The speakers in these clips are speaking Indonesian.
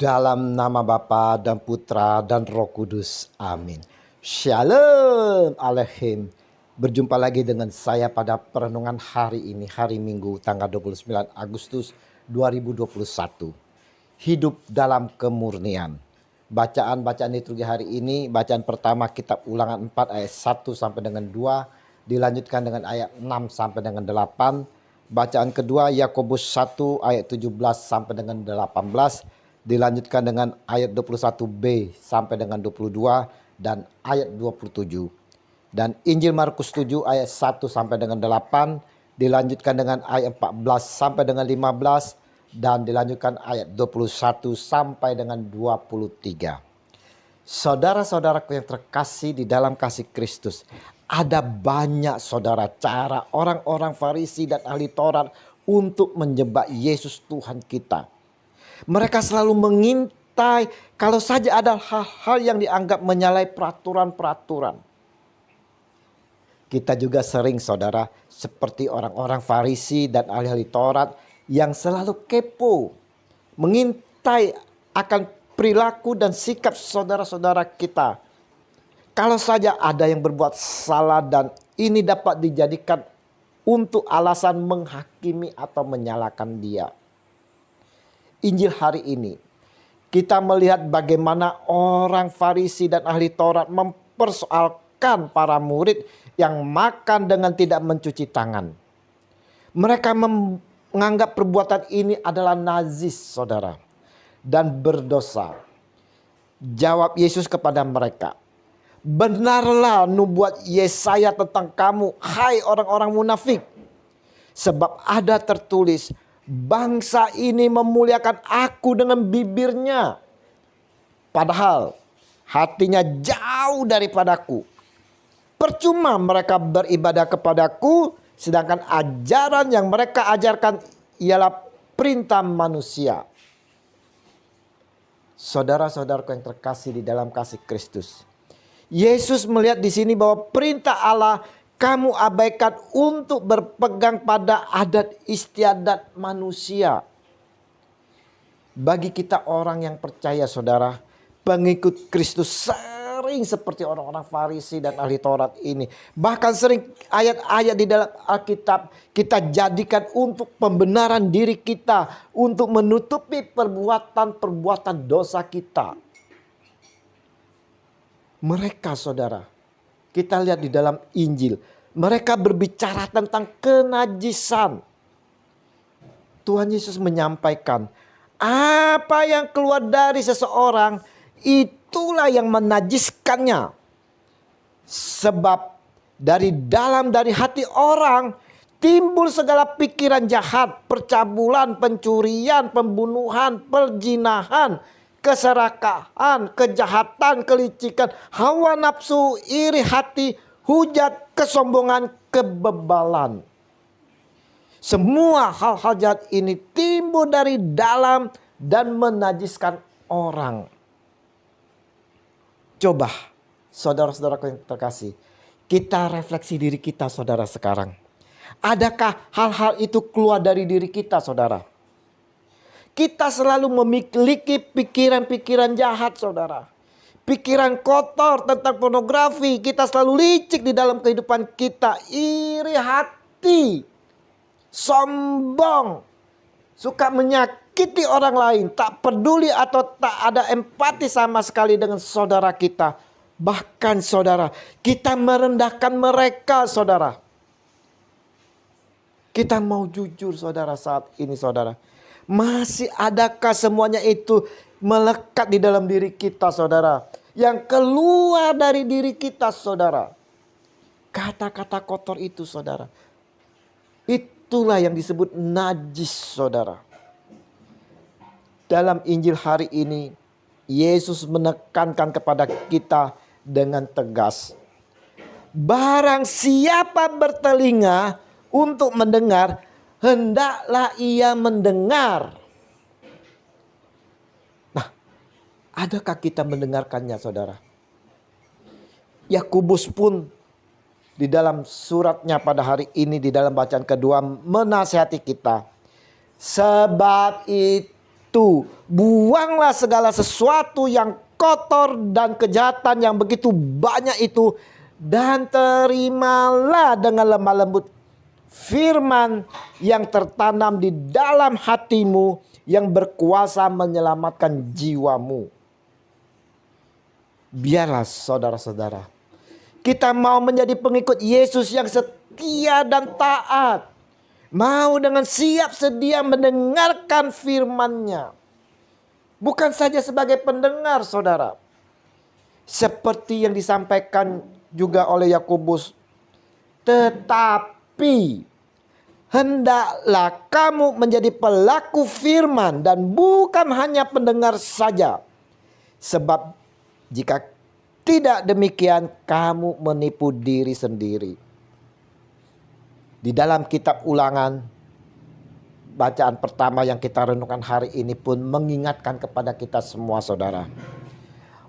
Dalam nama Bapa dan Putra dan Roh Kudus. Amin. Shalom Aleichem. Berjumpa lagi dengan saya pada perenungan hari ini, hari Minggu tanggal 29 Agustus 2021. Hidup dalam kemurnian. Bacaan liturgi hari ini, bacaan pertama kitab Ulangan 4 ayat 1 sampai dengan 2, dilanjutkan dengan ayat 6 sampai dengan 8. Bacaan kedua Yakobus 1 ayat 17 sampai dengan 18. Dilanjutkan dengan ayat 21b sampai dengan 22 dan ayat 27. Dan Injil Markus 7 ayat 1 sampai dengan 8, dilanjutkan dengan ayat 14 sampai dengan 15 dan dilanjutkan ayat 21 sampai dengan 23. Saudara-saudaraku yang terkasih di dalam kasih Kristus, ada banyak saudara cara orang-orang Farisi dan ahli Taurat untuk menjebak Yesus Tuhan kita. Mereka selalu mengintai kalau saja ada hal-hal yang dianggap menyalahi peraturan-peraturan. Kita juga sering saudara seperti orang-orang Farisi dan ahli-ahli Taurat yang selalu kepo. Mengintai akan perilaku dan sikap saudara-saudara kita. Kalau saja ada yang berbuat salah dan ini dapat dijadikan untuk alasan menghakimi atau menyalahkan dia. Injil hari ini kita melihat bagaimana orang Farisi dan ahli Taurat mempersoalkan para murid yang makan dengan tidak mencuci tangan. Mereka menganggap perbuatan ini adalah najis saudara dan berdosa. Jawab Yesus kepada mereka, "Benarlah nubuat Yesaya tentang kamu, hai orang-orang munafik. Sebab ada tertulis, bangsa ini memuliakan aku dengan bibirnya, padahal hatinya jauh daripadaku. Percuma mereka beribadah kepadaku, sedangkan ajaran yang mereka ajarkan ialah perintah manusia." Saudara-saudaraku yang terkasih di dalam kasih Kristus, Yesus melihat di sini bahwa perintah Allah kamu abaikan untuk berpegang pada adat istiadat manusia. Bagi kita orang yang percaya saudara, pengikut Kristus sering seperti orang-orang Farisi dan ahli Taurat ini. Bahkan sering ayat-ayat di dalam Alkitab kita jadikan untuk pembenaran diri kita, untuk menutupi perbuatan-perbuatan dosa kita. Mereka saudara, kita lihat di dalam Injil, mereka berbicara tentang kenajisan. Tuhan Yesus menyampaikan, apa yang keluar dari seseorang itulah yang menajiskannya. Sebab dari hati orang timbul segala pikiran jahat, percabulan, pencurian, pembunuhan, perzinahan, keserakahan, kejahatan, kelicikan, hawa nafsu, iri hati, hujat, kesombongan, kebebalan. Semua hal-hal jahat ini timbul dari dalam dan menajiskan orang. Coba saudara-saudara yang terkasih, kita refleksi diri kita saudara sekarang. Adakah hal-hal itu keluar dari diri kita saudara? Kita selalu memiliki pikiran-pikiran jahat saudara. Pikiran kotor tentang pornografi. Kita selalu licik di dalam kehidupan kita. Iri hati. Sombong. Suka menyakiti orang lain. Tak peduli atau tak ada empati sama sekali dengan saudara kita. Bahkan saudara, kita merendahkan mereka saudara. Kita mau jujur saudara saat ini saudara. Masih adakah semuanya itu melekat di dalam diri kita saudara? Yang keluar dari diri kita saudara. Kata-kata kotor itu saudara. Itulah yang disebut najis saudara. Dalam Injil hari ini, Yesus menekankan kepada kita dengan tegas. Barang siapa bertelinga untuk mendengar, hendaklah ia mendengar. Nah, adakah kita mendengarkannya saudara? Yakobus pun di dalam suratnya pada hari ini di dalam bacaan kedua menasihati kita. Sebab itu itu buanglah segala sesuatu yang kotor dan kejahatan yang begitu banyak itu, dan terimalah dengan lemah lembut firman yang tertanam di dalam hatimu, yang berkuasa menyelamatkan jiwamu. Biarlah saudara-saudara, kita mau menjadi pengikut Yesus yang setia dan taat. Mau dengan siap sedia mendengarkan firman-Nya. Bukan saja sebagai pendengar, saudara. Seperti yang disampaikan juga oleh Yakobus. Tetapi hendaklah kamu menjadi pelaku firman dan bukan hanya pendengar saja. Sebab jika tidak demikian, kamu menipu diri sendiri. Di dalam kitab Ulangan, bacaan pertama yang kita renungkan hari ini pun mengingatkan kepada kita semua, saudara.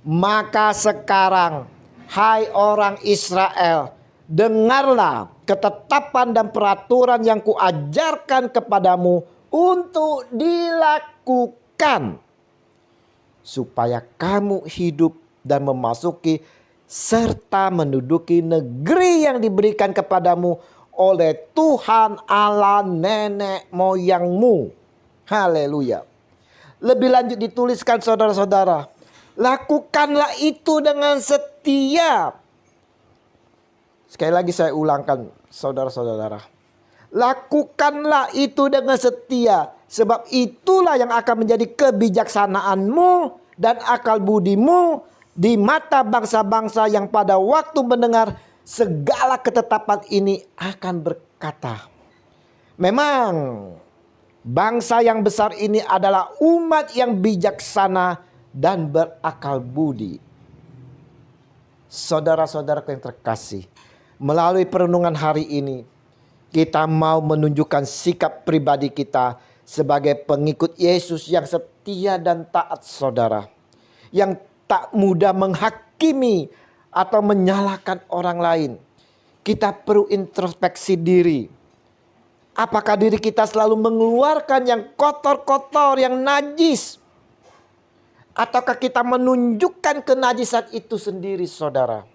Maka sekarang, hai orang Israel, dengarlah ketetapan dan peraturan yang kuajarkan kepadamu untuk dilakukan, supaya kamu hidup dan memasuki serta menduduki negeri yang diberikan kepadamu oleh Tuhan Allah nenek moyangmu. Haleluya. Lebih lanjut dituliskan, saudara-saudara, lakukanlah itu dengan setia. Sekali lagi saya ulangkan, saudara-saudara, lakukanlah itu dengan setia, sebab itulah yang akan menjadi kebijaksanaanmu dan akal budimu di mata bangsa-bangsa yang pada waktu mendengar segala ketetapan ini akan berkata, memang bangsa yang besar ini adalah umat yang bijaksana dan berakal budi. Saudara-saudaraku yang terkasih, melalui perenungan hari ini kita mau menunjukkan sikap pribadi kita sebagai pengikut Yesus yang setia dan taat, saudara. Yang tak mudah menghakimi atau menyalahkan orang lain. Kita perlu introspeksi diri. Apakah diri kita selalu mengeluarkan yang kotor-kotor, yang najis? Ataukah kita menunjukkan kenajisan itu sendiri, saudara?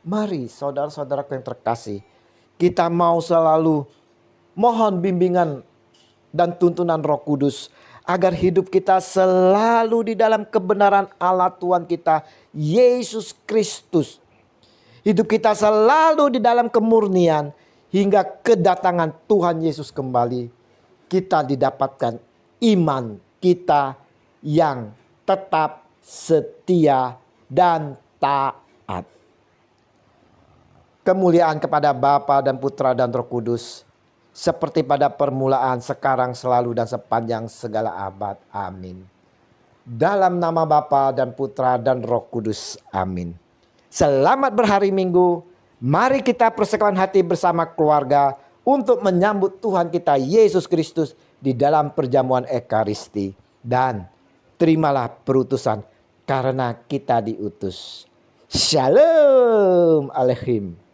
Mari saudara-saudaraku yang terkasih, kita mau selalu mohon bimbingan dan tuntunan Roh Kudus, agar hidup kita selalu di dalam kebenaran Allah Tuhan kita, Yesus Kristus. Hidup kita selalu di dalam kemurnian hingga kedatangan Tuhan Yesus kembali. Kita didapatkan iman kita yang tetap setia dan taat. Kemuliaan kepada Bapa dan Putra dan Roh Kudus, seperti pada permulaan, sekarang, selalu, dan sepanjang segala abad. Amin. Dalam nama Bapa dan Putra dan Roh Kudus. Amin. Selamat berhari Minggu. Mari kita persekutuan hati bersama keluarga untuk menyambut Tuhan kita Yesus Kristus di dalam perjamuan Ekaristi. Dan terimalah perutusan karena kita diutus. Shalom Aleichem.